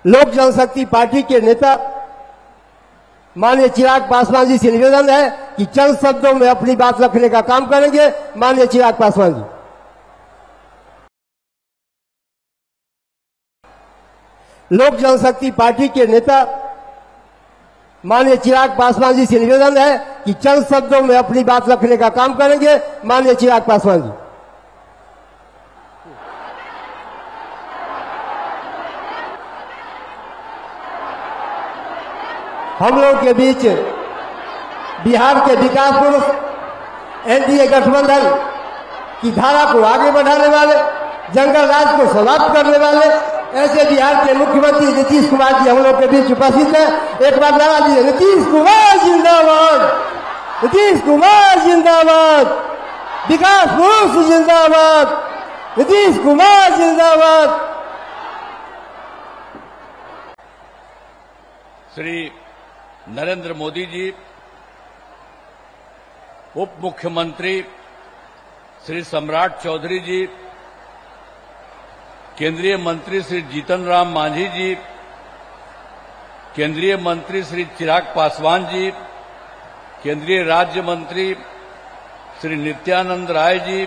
लोक जनशक्ति पार्टी के नेता माननीय चिराग पासवान जी से निवेदन है कि चंद शब्दों में अपनी बात रखने का काम करेंगे। माननीय चिराग पासवान जी। लोक जनशक्ति पार्टी के नेता माननीय चिराग पासवान जी से निवेदन है कि चंद शब्दों में अपनी बात रखने का काम करेंगे। माननीय चिराग पासवान जी। हम लोग के बीच बिहार के विकास पुरुष एनडीए गठबंधन की धारा को आगे बढ़ाने वाले, जंगल राज को समाप्त करने वाले ऐसे बिहार के मुख्यमंत्री नीतीश कुमार जी हम लोग के बीच उपस्थित है। एक बार नारा दीजिए, नीतीश कुमार जिंदाबाद, नीतीश कुमार जिंदाबाद, विकास पुरुष जिंदाबाद, नीतीश कुमार जिंदाबाद। श्री नरेंद्र मोदी जी, उप मुख्यमंत्री श्री सम्राट चौधरी जी, केंद्रीय मंत्री श्री जीतन राम मांझी जी, केंद्रीय मंत्री श्री चिराग पासवान जी, केंद्रीय राज्य मंत्री श्री नित्यानंद राय जी,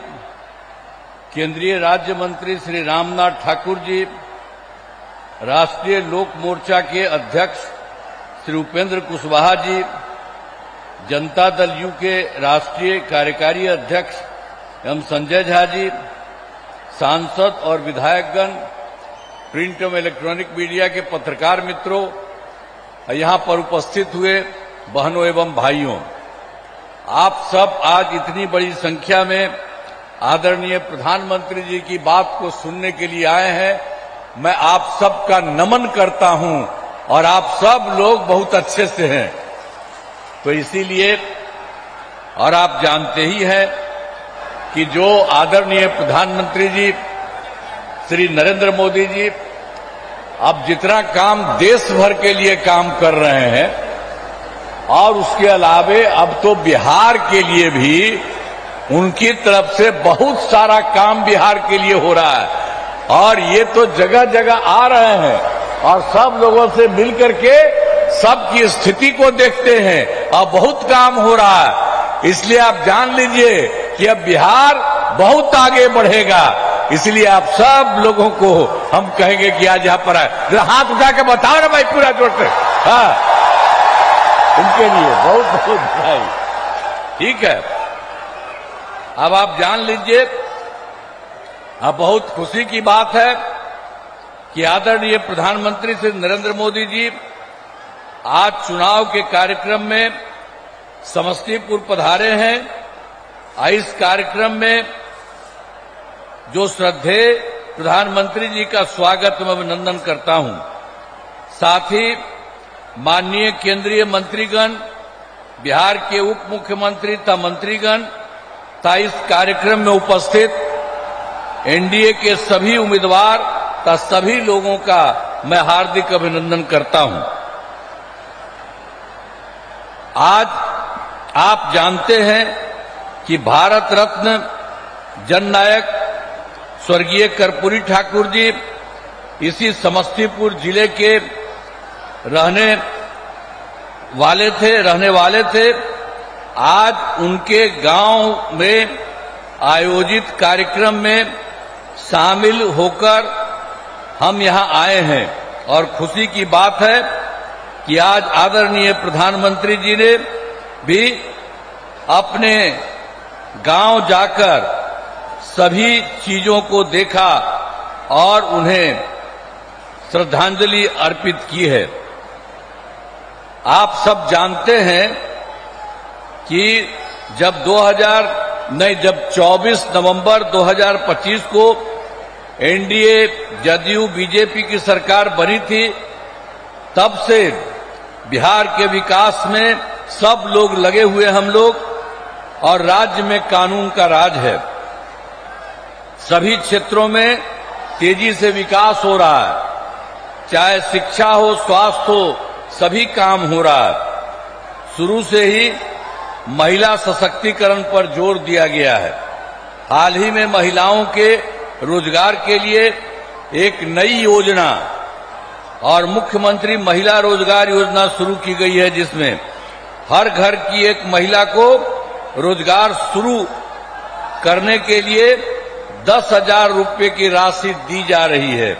केंद्रीय राज्य मंत्री श्री रामनाथ ठाकुर जी, राष्ट्रीय लोक मोर्चा के अध्यक्ष श्री उपेंद्र कुशवाहा जी, जनता दल यू के राष्ट्रीय कार्यकारी अध्यक्ष एवं संजय झा जी, सांसद और विधायकगण, प्रिंट एवं इलेक्ट्रॉनिक मीडिया के पत्रकार मित्रों, यहां पर उपस्थित हुए बहनों एवं भाइयों, आप सब आज इतनी बड़ी संख्या में आदरणीय प्रधानमंत्री जी की बात को सुनने के लिए आए हैं। मैं आप सबका नमन करता हूं और आप सब लोग बहुत अच्छे से हैं। तो इसीलिए, और आप जानते ही हैं कि जो आदरणीय प्रधानमंत्री जी श्री नरेंद्र मोदी जी अब जितना काम देश भर के लिए काम कर रहे हैं और उसके अलावे अब तो बिहार के लिए भी उनकी तरफ से बहुत सारा काम बिहार के लिए हो रहा है और ये तो जगह जगह आ रहे हैं और सब लोगों से मिलकर के सबकी स्थिति को देखते हैं और बहुत काम हो रहा है। इसलिए आप जान लीजिए कि अब बिहार बहुत आगे बढ़ेगा। इसलिए आप सब लोगों को हम कहेंगे कि आज यहां पर आए, जरा हाथ उठा के बताओ ना भाई पूरा जोर से। हाँ, उनके लिए बहुत बहुत बधाई। ठीक है, अब आप जान लीजिए, अब बहुत खुशी की बात है कि आदरणीय प्रधानमंत्री श्री नरेंद्र मोदी जी आज चुनाव के कार्यक्रम में समस्तीपुर पधारे हैं। इस कार्यक्रम में जो श्रद्धेय प्रधानमंत्री जी का स्वागत एवं अभिनंदन करता हूं। साथ ही माननीय केंद्रीय मंत्रीगण, बिहार के उप मुख्यमंत्री तथा मंत्रीगण तथा इस कार्यक्रम में उपस्थित एनडीए के सभी उम्मीदवार तथा सभी लोगों का मैं हार्दिक अभिनंदन करता हूं। आज आप जानते हैं कि भारत रत्न जननायक स्वर्गीय कर्पूरी ठाकुर जी इसी समस्तीपुर जिले के रहने वाले थे। आज उनके गांव में आयोजित कार्यक्रम में शामिल होकर हम यहां आए हैं और खुशी की बात है कि आज आदरणीय प्रधानमंत्री जी ने भी अपने गांव जाकर सभी चीजों को देखा और उन्हें श्रद्धांजलि अर्पित की है। आप सब जानते हैं कि जब 24 नवंबर 2025 को एनडीए जदयू बीजेपी की सरकार बनी थी, तब से बिहार के विकास में सब लोग लगे हुए हम लोग और राज्य में कानून का राज है। सभी क्षेत्रों में तेजी से विकास हो रहा है, चाहे शिक्षा हो, स्वास्थ्य हो, सभी काम हो रहा है। शुरू से ही महिला सशक्तिकरण पर जोर दिया गया है। हाल ही में महिलाओं के रोजगार के लिए एक नई योजना और मुख्यमंत्री महिला रोजगार योजना शुरू की गई है, जिसमें हर घर की एक महिला को रोजगार शुरू करने के लिए 10,000 रुपये की राशि दी जा रही है।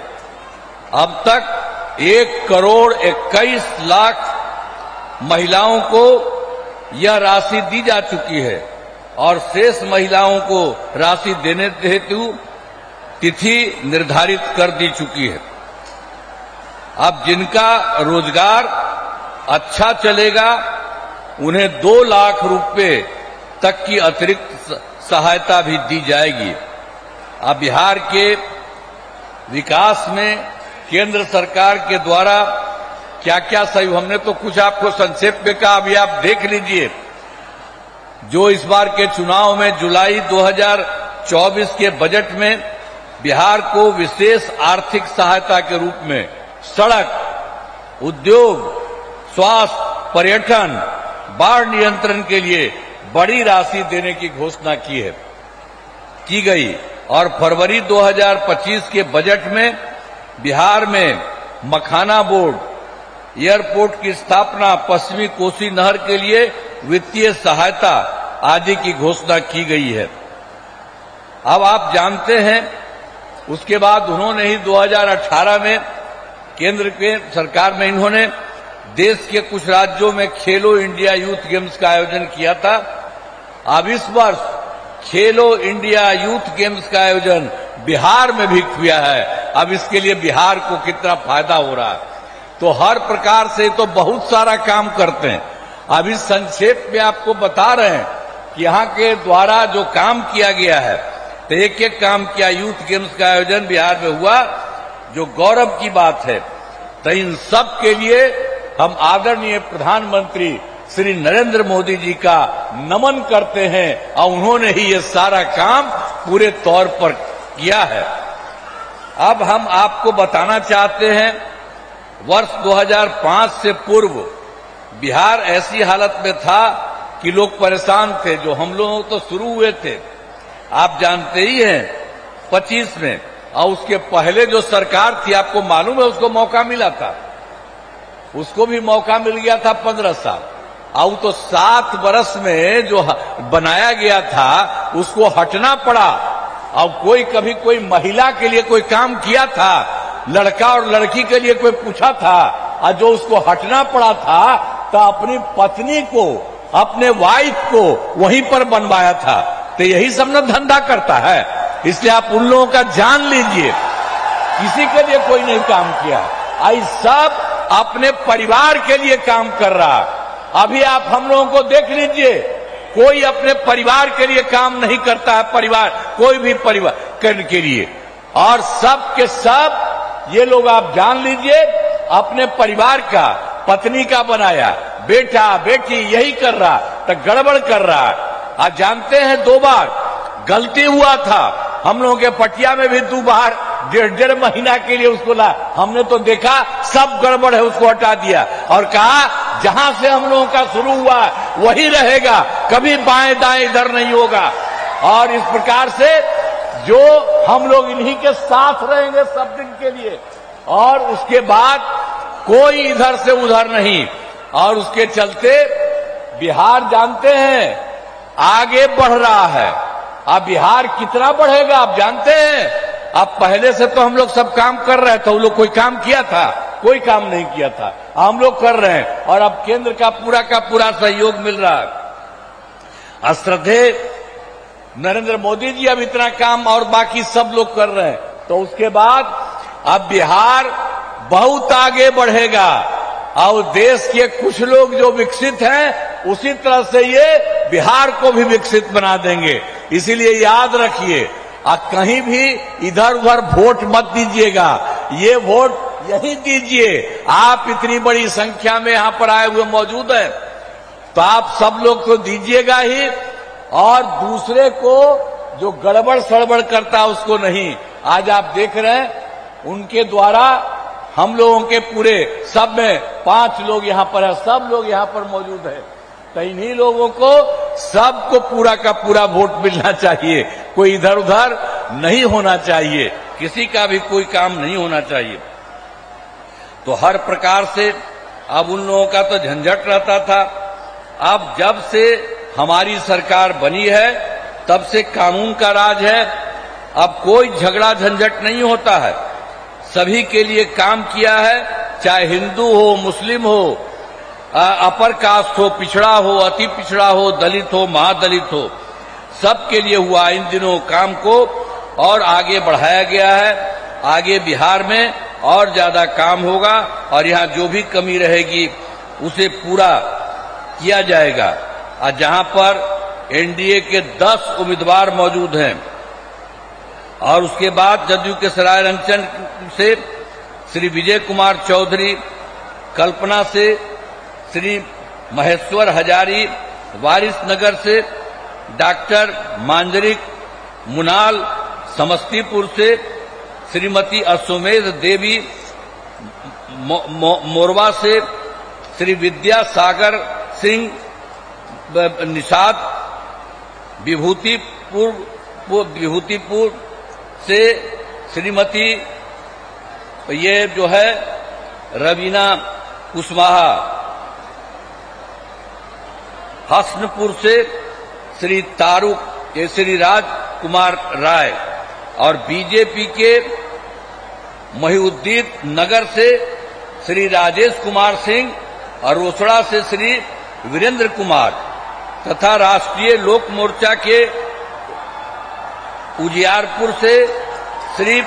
अब तक 1,21,00,000 महिलाओं को यह राशि दी जा चुकी है और शेष महिलाओं को राशि देने हेतु तिथि निर्धारित कर दी चुकी है। अब जिनका रोजगार अच्छा चलेगा उन्हें 2 लाख रुपए तक की अतिरिक्त सहायता भी दी जाएगी। अब बिहार के विकास में केंद्र सरकार के द्वारा क्या क्या सहयोग, हमने तो कुछ आपको संक्षेप में कहा, अभी आप देख लीजिए। जो इस बार के चुनाव में जुलाई 2024 के बजट में बिहार को विशेष आर्थिक सहायता के रूप में सड़क, उद्योग, स्वास्थ्य, पर्यटन, बाढ़ नियंत्रण के लिए बड़ी राशि देने की घोषणा की गई और फरवरी 2025 के बजट में बिहार में मखाना बोर्ड, एयरपोर्ट की स्थापना, पश्चिमी कोसी नहर के लिए वित्तीय सहायता आदि की घोषणा की गई है। अब आप जानते हैं उसके बाद उन्होंने ही 2018 में केंद्र के सरकार में इन्होंने देश के कुछ राज्यों में खेलो इंडिया यूथ गेम्स का आयोजन किया था। अब इस वर्ष खेलो इंडिया यूथ गेम्स का आयोजन बिहार में भी किया है। अब इसके लिए बिहार को कितना फायदा हो रहा है। तो हर प्रकार से तो बहुत सारा काम करते हैं। अभी संक्षेप में आपको बता रहे हैं कि यहाँ के द्वारा जो काम किया गया है, तो एक एक काम किया। यूथ गेम्स का आयोजन बिहार में हुआ, जो गौरव की बात है। तो इन सब के लिए हम आदरणीय प्रधानमंत्री श्री नरेंद्र मोदी जी का नमन करते हैं और उन्होंने ही ये सारा काम पूरे तौर पर किया है। अब हम आपको बताना चाहते हैं, वर्ष 2005 से पूर्व बिहार ऐसी हालत में था कि लोग परेशान थे। जो हम लोग तो शुरू हुए थे, आप जानते ही हैं 25 में, और उसके पहले जो सरकार थी आपको मालूम है उसको मौका मिला था, उसको भी मौका मिल गया था 15 साल। और तो 7 वर्ष में जो बनाया गया था उसको हटना पड़ा। और कभी कोई महिला के लिए कोई काम किया था, लड़का और लड़की के लिए कोई पूछा था, और जो उसको हटना पड़ा था तो अपनी पत्नी को, अपने वाइफ को वहीं पर बनवाया था। तो यही सब ना धंधा करता है। इसलिए आप उन लोगों का जान लीजिए, किसी के लिए कोई नहीं काम किया। आई सब अपने परिवार के लिए काम कर रहा है। अभी आप हम लोगों को देख लीजिए, कोई अपने परिवार के लिए काम नहीं करता है। परिवार, कोई भी परिवार करने के लिए, और सब के सब ये लोग आप जान लीजिए अपने परिवार का, पत्नी का बनाया, बेटा बेटी यही कर रहा, तो गड़बड़ कर रहा है। आज जानते हैं 2 बार गलती हुआ था हम लोगों के पटिया में भी 2 बार 1.5 महीना के लिए उसको ला। हमने तो देखा सब गड़बड़ है, उसको हटा दिया और कहा जहां से हम लोगों का शुरू हुआ वही रहेगा, कभी बाएं दाएं इधर नहीं होगा। और इस प्रकार से जो हम लोग इन्हीं के साथ रहेंगे सब दिन के लिए, और उसके बाद कोई इधर से उधर नहीं। और उसके चलते बिहार जानते हैं आगे बढ़ रहा है। अब बिहार कितना बढ़ेगा आप जानते हैं। अब पहले से तो हम लोग सब काम कर रहे थे, वो लोग कोई काम किया था? कोई काम नहीं किया था। हम लोग कर रहे हैं और अब केंद्र का पूरा सहयोग मिल रहा है। श्रद्धेय नरेंद्र मोदी जी अब इतना काम और बाकी सब लोग कर रहे हैं, तो उसके बाद अब बिहार बहुत आगे बढ़ेगा। और देश के कुछ लोग जो विकसित हैं उसी तरह से ये बिहार को भी विकसित बना देंगे। इसीलिए याद रखिए, कहीं भी इधर उधर वोट मत दीजिएगा, ये वोट यही दीजिए। आप इतनी बड़ी संख्या में यहां पर आए हुए मौजूद हैं, तो आप सब लोग तो दीजिएगा ही, और दूसरे को जो गड़बड़ सड़बड़ करता है उसको नहीं। आज आप देख रहे हैं उनके द्वारा हम लोगों के पूरे सब में 5 लोग यहां पर है, सब लोग यहां पर मौजूद है। तो इन्हीं लोगों को सबको पूरा का पूरा वोट मिलना चाहिए, कोई इधर उधर नहीं होना चाहिए, किसी का भी कोई काम नहीं होना चाहिए। तो हर प्रकार से अब उन लोगों का तो झंझट रहता था। अब जब से हमारी सरकार बनी है तब से कानून का राज है। अब कोई झगड़ा झंझट नहीं होता है, सभी के लिए काम किया है, चाहे हिंदू हो, मुस्लिम हो, अपर कास्ट हो, पिछड़ा हो, अति पिछड़ा हो, दलित हो, महादलित हो, सबके लिए हुआ इन दिनों काम को और आगे बढ़ाया गया है। आगे बिहार में और ज्यादा काम होगा और यहाँ जो भी कमी रहेगी उसे पूरा किया जाएगा। और जहां पर एनडीए के 10 उम्मीदवार मौजूद हैं और उसके बाद जदयू के सरायरंजन से श्री विजय कुमार चौधरी, कल्पना से श्री महेश्वर हजारी, वारिसनगर से डॉक्टर मांजरिक मुनाल, समस्तीपुर से श्रीमती अश्वमेध देवी, मोरवा से श्री विद्यासागर सिंह निषाद, विभूतिपुर से श्रीमती ये जो है रवीना कुशवाहा, हसनपुर से श्री तारुक श्री राज कुमार राय और बीजेपी के महिउद्दीन नगर से श्री राजेश कुमार सिंह और रोसड़ा से श्री वीरेंद्र कुमार तथा राष्ट्रीय लोक मोर्चा के उजियारपुर से श्री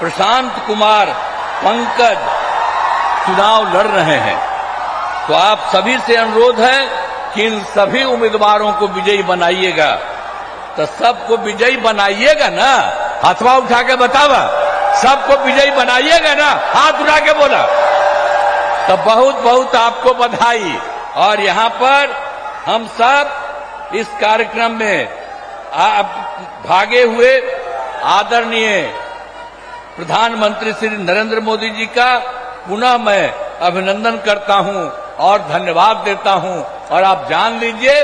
प्रशांत कुमार पंकज चुनाव लड़ रहे हैं। तो आप सभी से अनुरोध है कि इन सभी उम्मीदवारों को विजयी बनाइएगा। तो सबको विजयी बनाइएगा ना? हाथवा उठा के बतावा, सबको विजयी बनाइएगा ना? हाथ उठा के बोला। तो बहुत बहुत आपको बधाई। और यहाँ पर हम सब इस कार्यक्रम में भागे हुए आदरणीय प्रधानमंत्री श्री नरेंद्र मोदी जी का पुनः मैं अभिनंदन करता हूं और धन्यवाद देता हूं। और आप जान लीजिए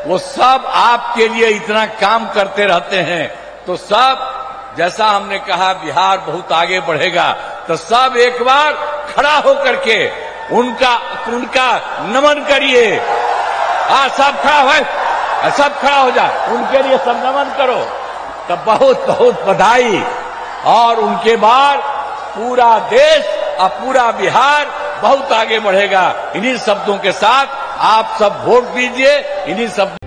वो सब आपके लिए इतना काम करते रहते हैं। तो सब जैसा हमने कहा बिहार बहुत आगे बढ़ेगा, तो सब एक बार खड़ा होकर के उनका नमन करिए। सब खड़ा हो, सब खड़ा हो जाए, उनके लिए सब नमन करो। तो बहुत बहुत बधाई। और उनके बाद पूरा देश और पूरा बिहार बहुत आगे बढ़ेगा। इन्हीं शब्दों के साथ आप सब वोट दीजिए। इन्हीं शब्दों